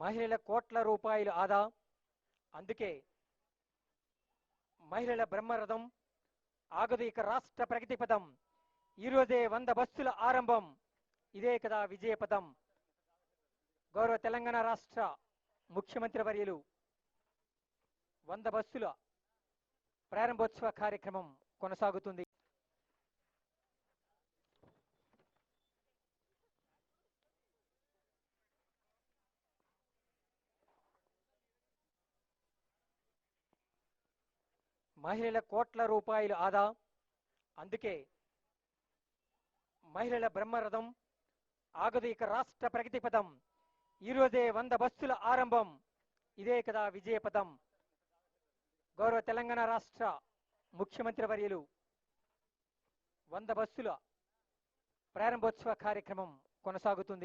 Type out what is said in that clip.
మహిళల కోట్ల రూపాయలు ఆదా, అందుకే మహిళల బ్రహ్మరథం ఆగదు ఇక రాష్ట్ర ప్రగతి పదం. ఈరోజే 100 బస్సుల ఆరంభం, ఇదే కదా విజయపదం. గౌరవ తెలంగాణ రాష్ట్ర ముఖ్యమంత్రి వర్యులు 100 బస్సుల ప్రారంభోత్సవ కార్యక్రమం కొనసాగుతుంది. మహిళల కోట్ల రూపాయలు ఆదా, అందుకే మహిళల బ్రహ్మరథం ఆగదు ఇక రాష్ట్ర ప్రగతి పదం. ఈరోజే 100 బస్సుల ఆరంభం, ఇదే కదా విజయపదం. గౌరవ తెలంగాణ రాష్ట్ర ముఖ్యమంత్రి వర్యులు 100 బస్సుల ప్రారంభోత్సవ కార్యక్రమం కొనసాగుతుంది.